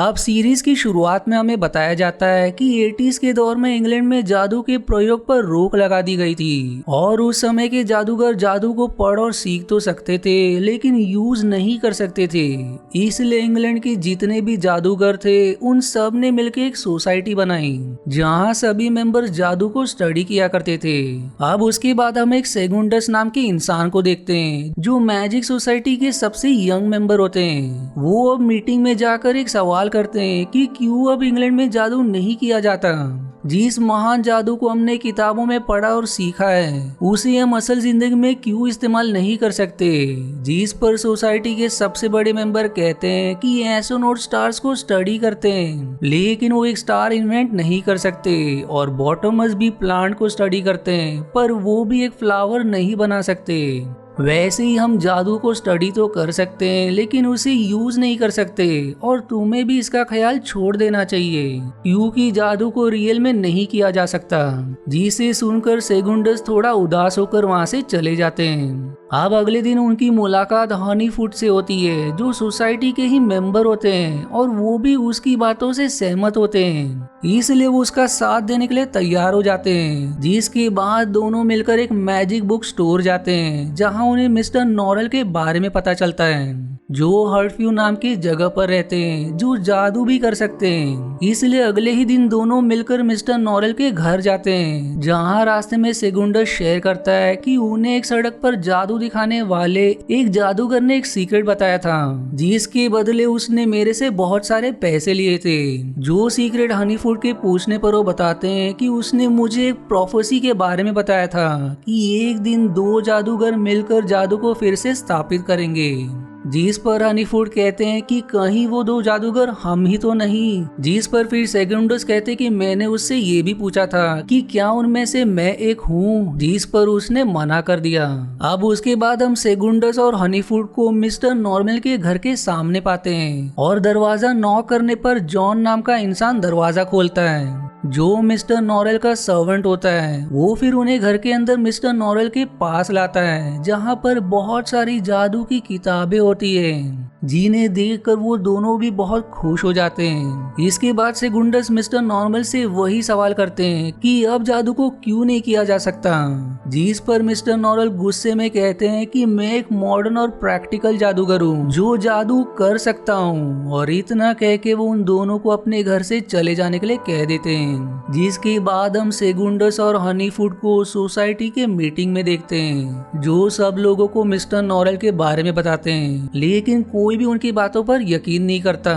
अब सीरीज की शुरुआत में हमें बताया जाता है कि 80s के दौर में इंग्लैंड में जादू के प्रयोग पर रोक लगा दी गई थी और उस समय के जादूगर जादू को पढ़ और सीख तो सकते थे लेकिन यूज नहीं कर सकते थे। इसलिए इंग्लैंड के जितने भी जादूगर थे उन सब ने मिलकर एक सोसाइटी बनाई जहां सभी मेंबर जादू को स्टडी किया करते थे। अब उसके बाद हम एक सेगुंडस नाम के इंसान को देखते हैं जो मैजिक सोसाइटी के सबसे यंग मेंबर होते हैं। वो अब मीटिंग में जाकर एक सवाल करते हैं कि क्यों अब इंग्लैंड में जादू नहीं किया जाता। जिस महान जादू को हमने किताबों में पढ़ा और सीखा है उसे हम असल जिंदगी में क्यों इस्तेमाल नहीं कर सकते। जिस पर सोसाइटी के सबसे बड़े मेंबर कहते हैं कि एस्ट्रोनॉट स्टार्स को स्टडी करते हैं लेकिन वो एक स्टार इन्वेंट नहीं कर सकते और बॉटमस भी प्लांट को स्टडी करते हैं पर वो भी एक फ्लावर नहीं बना सकते। वैसे ही हम जादू को स्टडी तो कर सकते हैं लेकिन उसे यूज नहीं कर सकते और तुम्हें भी इसका ख्याल छोड़ देना चाहिए क्योंकि जादू को रियल में नहीं किया जा सकता। जिसे सुनकर सेगुंडस थोड़ा उदास होकर वहां से चले जाते हैं। अब अगले दिन उनकी मुलाकात हनी फूड से होती है जो सोसाइटी के ही मेंबर होते हैं और वो भी उसकी बातों से सहमत होते हैं इसलिए वो उसका साथ देने के लिए तैयार हो जाते हैं। जिसके बाद दोनों मिलकर एक मैजिक बुक स्टोर जाते हैं जहां उन्हें मिस्टर नॉरेल के बारे में पता चलता है जो हर्टफ्यू नाम की जगह पर रहते हैं जो जादू भी कर सकते हैं। इसलिए अगले ही दिन दोनों मिलकर मिस्टर नॉरेल के घर जाते हैं जहां रास्ते में सेगुंडस शेयर करता है कि उन्हें एक सड़क पर जादू दिखाने वाले एक जादूगर ने एक सीक्रेट बताया था जिसके बदले उसने मेरे से बहुत सारे पैसे लिए थे। जो सीक्रेट हनीफूड के पूछने पर वो बताते हैं कि उसने मुझे एक प्रोफेसी के बारे में बताया था कि एक दिन दो जादूगर मिलकर जादू को फिर से स्थापित करेंगे। जिस पर हनीफूड कहते हैं कि कहीं वो दो जादूगर हम ही तो नहीं। जिस पर फिर सेगुंडस कहते कि मैंने उससे ये भी पूछा था कि क्या उनमें से मैं एक हूँ, जिस पर उसने मना कर दिया। अब उसके बाद हम सेगुंडस और हनीफूड को मिस्टर नॉर्मल के घर के सामने पाते हैं और दरवाजा नॉक करने पर जॉन नाम का इंसान दरवाजा खोलता है जो मिस्टर नॉरेल का सर्वेंट होता है। वो फिर उन्हें घर के अंदर मिस्टर नॉरेल के पास लाता है जहाँ पर बहुत सारी जादू की किताबें होती है जिन्हें देखकर वो दोनों भी बहुत खुश हो जाते हैं। इसके बाद से गुंडस मिस्टर नॉर्मल से वही सवाल करते हैं कि अब जादू को क्यों नहीं किया जा सकता। जिस पर मिस्टर नॉर्मल गुस्से में कहते हैं कि मैं एक मॉडर्न और प्रैक्टिकल जादूगर हूँ जो जादू कर सकता हूँ और इतना कह के वो उन दोनों को अपने घर से चले जाने के लिए कह देते हैं। जिसके बाद हम सेगुंडस और हनीफूड को सोसाइटी के मीटिंग में देखते हैं जो सब लोगों को मिस्टर नॉरेल के बारे में बताते हैं लेकिन कोई भी उनकी बातों पर यकीन नहीं करता।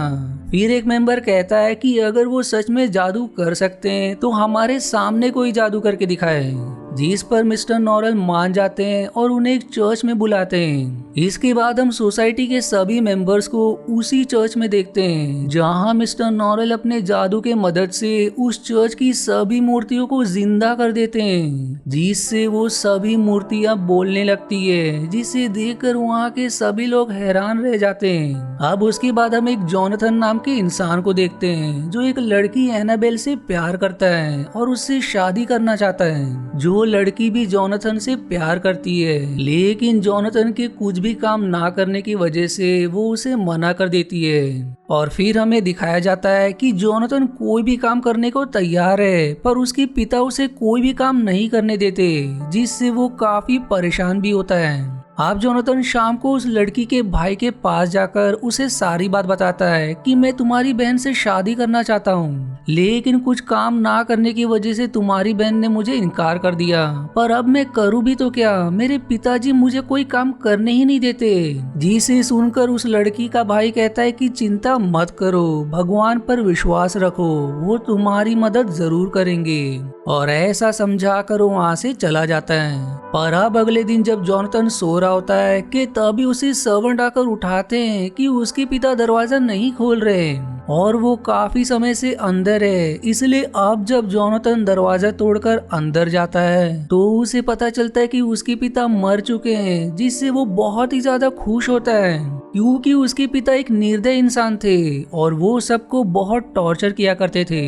फिर एक मेंबर कहता है कि अगर वो सच में जादू कर सकते हैं तो हमारे सामने कोई जादू करके दिखाए। जिस पर मिस्टर नॉरेल मान जाते हैं और उन्हें एक चर्च में बुलाते हैं। इसके बाद हम सोसाइटी के सभी मेंबर्स को उसी चर्च में देखते हैं जहां मिस्टर नॉरेल अपने जादू के मदद से उस चर्च की सभी मूर्तियों को जिंदा कर देते हैं जिससे वो सभी मूर्तियां बोलने लगती है जिसे देखकर वहाँ के सभी लोग हैरान रह जाते हैं। अब उसके बाद हम एक जॉनथन नाम के इंसान को देखते हैं जो एक लड़की एनाबेल से प्यार करता है और उससे शादी करना चाहता है। जो लड़की भी जॉनथन से प्यार करती है लेकिन जॉनथन के कुछ भी काम ना करने की वजह से वो उसे मना कर देती है। और फिर हमें दिखाया जाता है कि जॉनथन कोई भी काम करने को तैयार है पर उसके पिता उसे कोई भी काम नहीं करने देते जिससे वो काफी परेशान भी होता है। अब जॉनथन शाम को उस लड़की के भाई के पास जाकर उसे सारी बात बताता है कि मैं तुम्हारी बहन से शादी करना चाहता हूँ लेकिन कुछ काम ना करने की वजह से तुम्हारी बहन ने मुझे इनकार कर दिया पर अब मैं करूँ भी तो क्या, मेरे पिताजी मुझे कोई काम करने ही नहीं देते। जिसे सुनकर उस लड़की का भाई कहता है कि चिंता मत करो, भगवान पर विश्वास रखो, वो तुम्हारी मदद जरूर करेंगे। और ऐसा समझा कर वो वहाँ से चला जाता है। पर अब अगले दिन जब जॉनथन सो रहा होता है कि तभी उसे सर्वेंट आकर उठाते हैं कि उसके पिता दरवाजा नहीं खोल रहे और वो काफी समय से अंदर है। इसलिए अब जब जॉनथन दरवाजा तोड़कर अंदर जाता है तो उसे पता चलता है कि उसके पिता मर चुके हैं जिससे वो बहुत ही ज्यादा खुश होता है क्योंकि उसके पिता एक निर्दयी इंसान थे और वो सबको बहुत टॉर्चर किया करते थे।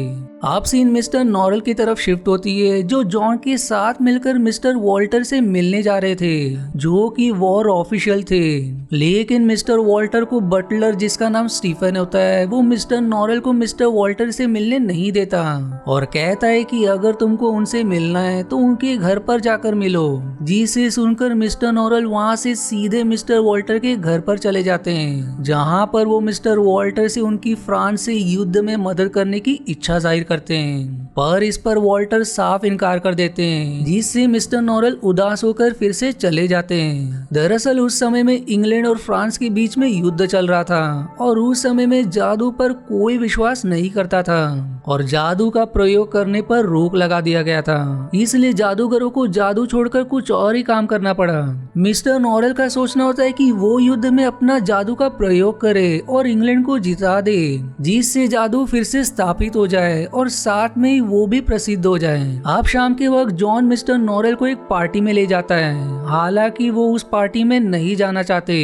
अब सीन मिस्टर नॉरेल की तरफ शिफ्ट होती है जो जॉन के साथ मिलकर मिस्टर वॉल्टर से मिलने जा रहे थे जो कि वॉर ऑफिशियल थे। लेकिन मिस्टर वॉल्टर को बटलर जिसका नाम स्टीफन होता है वो मिस्टर मिस्टर नॉरेल को मिस्टर वॉल्टर से मिलने नहीं देता और कहता है कि अगर तुमको उनसे मिलना है तो उनके घर पर जाकर मिलो। जिसे सुनकर मिस्टर नॉरेल वहाँ से सीधे मिस्टर वॉल्टर के घर पर चले जाते हैं, जहाँ पर वो मिस्टर वॉल्टर से उनकी फ्रांस से युद्ध में मदद करने की इच्छा जाहिर करते हैं, पर इस पर वॉल्टर साफ इनकार कर देते हैं, जिससे मिस्टर नॉरेल उदास होकर फिर से चले जाते हैं। दरअसल उस समय में इंग्लैंड और फ्रांस के बीच में युद्ध चल रहा था और उस समय में जादू पर कोई विश्वास नहीं करता था और जादू का प्रयोग करने पर रोक लगा दिया गया था। इसलिए जादूगरों को जादू छोड़कर कुछ और ही काम करना पड़ा। मिस्टर नॉरेल का सोचना होता है कि वो युद्ध में अपना जादू का प्रयोग करे और इंग्लैंड को जिता दे, जिससे जादू फिर से स्थापित हो जाए और साथ में ही वो भी प्रसिद्ध हो जाए। अब शाम के वक्त जॉन मिस्टर नॉरेल को एक पार्टी में ले जाता है। हालांकि वो उस पार्टी में नहीं जाना चाहते,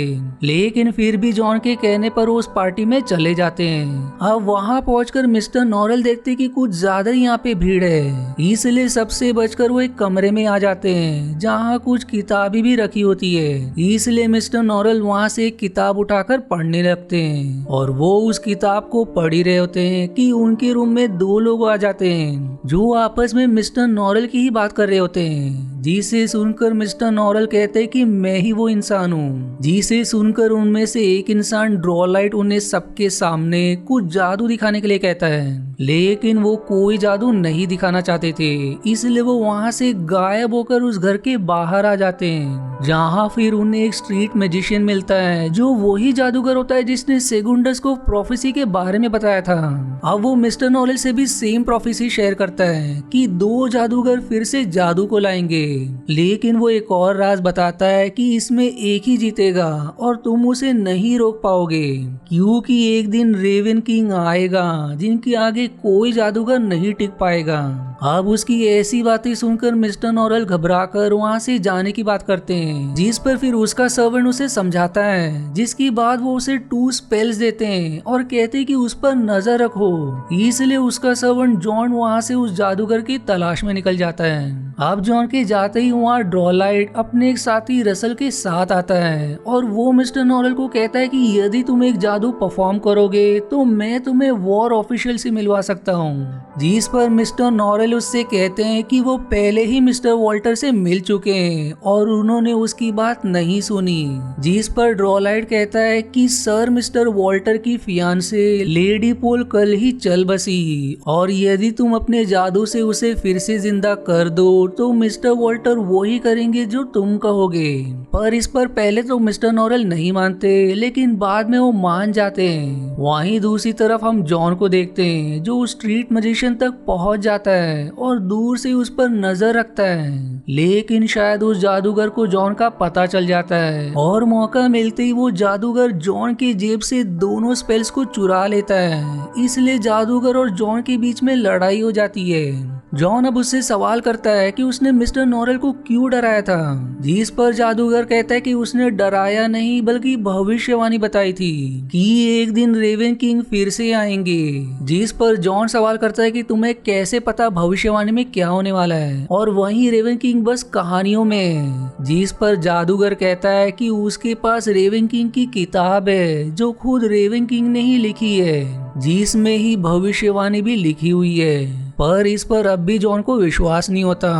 लेकिन फिर भी जॉन के कहने पर वो उस पार्टी में चले जाते हैं। अब वहाँ पहुंचकर मिस्टर नॉरेल देखते कि कुछ ज्यादा यहाँ पे भीड़ है, इसलिए सबसे बचकर वो एक कमरे में आ जाते हैं जहाँ कुछ किताबें भी रखी होती है। इसलिए मिस्टर नॉरेल वहाँ से एक किताब उठाकर पढ़ने लगते हैं और वो उस किताब को पढ़ ही रहे होते हैं कि उनके रूम में दो लोग आ जाते हैं जो आपस में मिस्टर नॉरेल की ही बात कर रहे होते हैं। जिसे सुनकर मिस्टर नॉरेल कहते हैं कि मैं ही वो इंसान हूँ। जिसे सुनकर उनमें से एक इंसान ड्रॉलाइट उन्हें सबके सामने कुछ जादू दिखाने के लिए कहता है, लेकिन वो कोई जादू नहीं दिखाना चाहते थे, इसलिए वो वहाँ से गायब होकर उस घर के बाहर आ जाते हैं, जहाँ फिर उन्हें एक स्ट्रीट मैजिशियन मिलता है जो वही जादूगर होता है जिसने सेगुंडस को प्रोफेसी के बारे में बताया था। अब वो मिस्टर नॉरेल से भी सेम प्रोफेसी शेयर करता है कि दो जादूगर फिर से जादू को लाएंगे, लेकिन वो एक और राज बताता है कि इसमें एक ही जीतेगा और तुम उसे नहीं रोक पाओगे, क्योंकि एक दिन रेवन किंग आएगा जिनके आगे कोई जादूगर नहीं टिक पाएगा। अब उसकी ऐसी बातें सुनकर मिस्टर नॉरेल घबराकर वहाँ से जाने की बात करते हैं, जिस पर फिर उसका सर्वेंट उसे समझाता है, जिसके बाद वो उसे 2 स्पेल्स देते हैं और कहते हैं कि उस पर नजर रखो। इसलिए उसका सर्वेंट जॉन वहाँ से उस जादूगर की तलाश में निकल जाता है। अब जॉन के जाते ही वहाँ ड्रॉलाइट अपने एक साथी रसल के साथ आता है और वो मिस्टर नॉरेल को कहता है कि यदि तुम एक जादू परफॉर्म करोगे तो मैं तुम्हें वॉर ऑफिशियल से मिलवा सकता हूँ। जिस पर मिस्टर नॉरेल उससे कहते हैं कि वो पहले ही मिस्टर वॉल्टर से मिल चुके हैं और उन्होंने उसकी बात नहीं सुनी। जिस पर ड्रॉलाइट कहता है कि सर मिस्टर वॉल्टर की फियांसे लेडी पोल कल ही चल बसी और यदि तुम अपने जादू से उसे फिर से जिंदा कर दो तो मिस्टर वॉल्टर वो ही करेंगे जो तुम कहोगे। पर इस पर पहले तो मिस्टर नॉरेल नहीं मानते, लेकिन बाद में वो मान जाते हैं। वहीं दूसरी तरफ हम जॉन को देखते हैं जो स्ट्रीट मैजिशियन तक पहुंच जाता है और दूर से उस पर नजर रखता है, लेकिन शायद उस जादूगर को जॉन का पता चल जाता है और मौका मिलते ही वो जादूगर जॉन की जेब से दोनों स्पेल्स को चुरा लेता है। इसलिए जादूगर और जॉन के बीच में लड़ाई हो जाती है। जॉन अब उससे सवाल करता है कि उसने मिस्टर नॉरेल को क्यों डराया था, जिस पर जादूगर कहता है कि उसने डराया नहीं बल्कि भविष्यवाणी बताई थी कि एक दिन रेवन किंग फिर से आएंगे। जिस पर जॉन सवाल करता है कि तुम्हें कैसे पता भविष्यवाणी में क्या होने वाला है और वहीं रेवन किंग बस कहानियों में है। जिस पर जादूगर कहता है कि उसके पास रेवन किंग की किताब है जो खुद रेवन किंग ने ही लिखी है, जिसमें ही भविष्यवाणी भी लिखी हुई है। पर इस पर अब भी जॉन को विश्वास नहीं होता।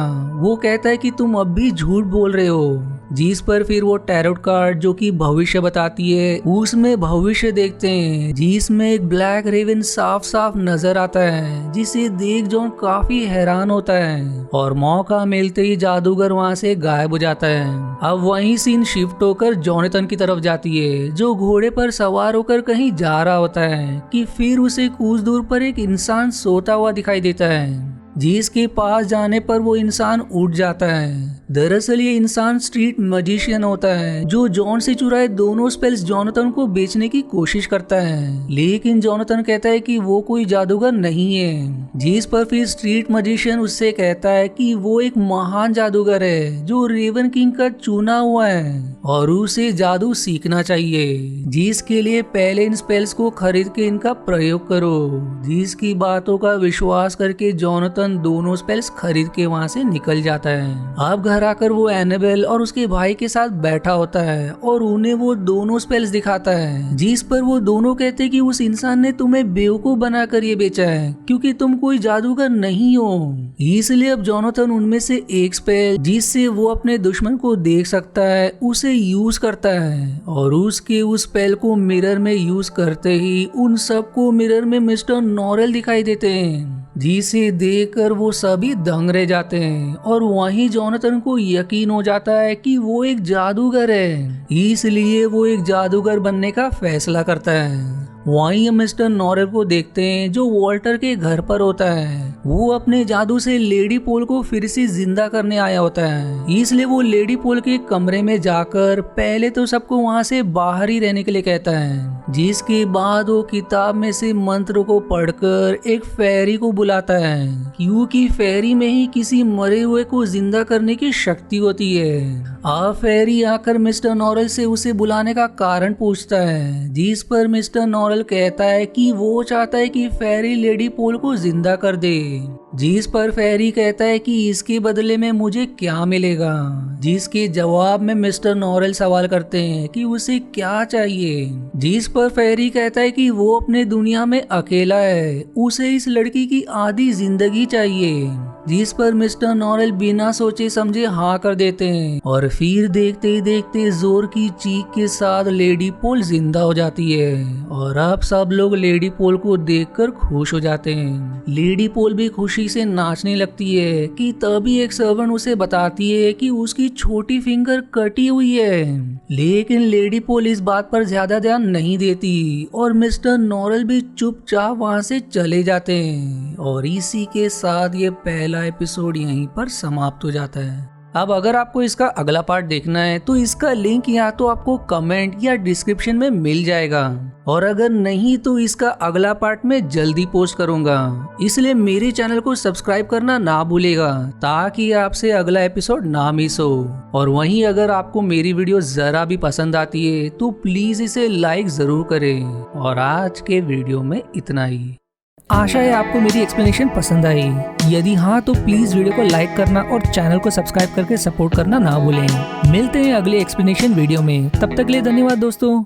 वो कहता है कि तुम अब भी झूठ बोल रहे हो। जिस पर फिर वो टैरोट कार्ड जो कि भविष्य बताती है उसमें भविष्य देखते हैं, जिसमें एक ब्लैक रेवन साफ साफ नजर आता है, जिसे देख जॉन काफी हैरान होता है और मौका मिलते ही जादूगर वहाँ से गायब हो जाता है। अब वही सीन शिफ्ट होकर जॉनथन की तरफ जाती है जो घोड़े पर सवार होकर कहीं जा रहा होता है कि फिर उसे कुछ दूर पर एक इंसान सोता हुआ दिखाई देता है, जिसके पास जाने पर वो इंसान उठ जाता है। दरअसल ये इंसान स्ट्रीट मैजिशियन होता है जो जॉन से चुराए दोनों स्पेल्स जॉनथन को बेचने की कोशिश करता है, लेकिन जॉनथन कहता है कि वो कोई जादूगर नहीं है। जिस पर फिर स्ट्रीट मैजिशियन उससे कहता है कि वो एक महान जादूगर है जो रेवन किंग का चुना हुआ है और उसे जादू सीखना चाहिए, जिसके लिए पहले इन स्पेल्स को खरीद के इनका प्रयोग करो। जिसकी बातों का विश्वास करके जॉनथन जोनाथन दोनों स्पेल्स खरीद के वहाँ से निकल जाता है। अब घर आकर वो एनाबेल और उसके भाई के साथ बैठा होता है और उन्हें वो दोनों स्पेल्स दिखाता है, जिस पर वो दोनों कहते हैं कि उस इंसान ने तुम्हें बेवकूफ बनाकर ये बेचा है क्योंकि तुम कोई जादूगर नहीं हो। इसलिए अब जोनाथन उनमें से एक स्पेल जिससे वो अपने दुश्मन को देख सकता है उसे यूज करता है और उसके उस स्पेल को मिरर में यूज करते ही उन सबको मिरर में मिस्टर नॉरेल दिखाई देते हैं, जिसे देखकर वो सभी दंग रह जाते हैं और वहीं जोनाथन को यकीन हो जाता है कि वो एक जादूगर है, इसलिए वो एक जादूगर बनने का फैसला करता है। वहीं हम मिस्टर नॉरेल को देखते हैं जो वॉल्टर के घर पर होता है। वो अपने जादू से लेडी पोल को फिर से जिंदा करने आया होता है, इसलिए वो लेडी पोल के कमरे में जाकर पहले तो सबको वहां से बाहर ही रहने के लिए कहता है, जिसके बाद वो किताब में से मंत्र को पढ़कर एक फेरी को बुलाता है क्योंकि फेरी में ही किसी मरे हुए को जिंदा करने की शक्ति होती है। अब फेरी आकर मिस्टर नॉरेल से उसे बुलाने का कारण पूछता है, जिस पर मिस्टर नॉरेल कहता है कि वो चाहता है कि फेरी लेडी पोल को जिंदा कर दे, जिस पर फेरी कहता है कि इसके बदले में मुझे क्या मिलेगा, जिसके जवाब में मिस्टर नॉरेल सवाल करते हैं कि उसे क्या चाहिए, जिस पर फेरी कहता है कि वो अपने दुनिया में अकेला है, उसे इस लड़की की आधी जिंदगी चाहिए, जिस पर मिस्टर नॉरेल बिना सोचे समझे हाँ कर देते हैं और फिर देखते ही देखते जोर की चीख के साथ लेडी पोल जिंदा हो जाती है और अब सब लोग लेडी पोल को देखकर खुश हो जाते हैं। लेडी पोल भी खुशी से नाचने लगती है कि तभी एक सर्वेंट उसे बताती है कि उसकी छोटी फिंगर कटी हुई है, लेकिन लेडी पोल इस बात पर ज्यादा ध्यान नहीं देती और मिस्टर नॉरेल भी चुपचाप वहां से चले जाते हैं और इसी के साथ ये पहला एपिसोड यहीं पर समाप्त हो जाता है। अब अगर आपको इसका अगला पार्ट देखना है तो इसका लिंक या तो आपको कमेंट या डिस्क्रिप्शन में मिल जाएगा और अगर नहीं तो इसका अगला पार्ट मैं जल्दी पोस्ट करूंगा, इसलिए मेरे चैनल को सब्सक्राइब करना ना भूलेगा ताकि आपसे अगला एपिसोड ना मिस हो। और वहीं अगर आपको मेरी वीडियो जरा भी पसंद आती है तो प्लीज इसे लाइक जरूर करें। और आज के वीडियो में इतना ही। आशा है आपको मेरी एक्सप्लेनेशन पसंद आई। यदि हाँ तो प्लीज वीडियो को लाइक करना और चैनल को सब्सक्राइब करके सपोर्ट करना ना भूलें। मिलते हैं अगले एक्सप्लेनेशन वीडियो में, तब तक के लिए धन्यवाद दोस्तों।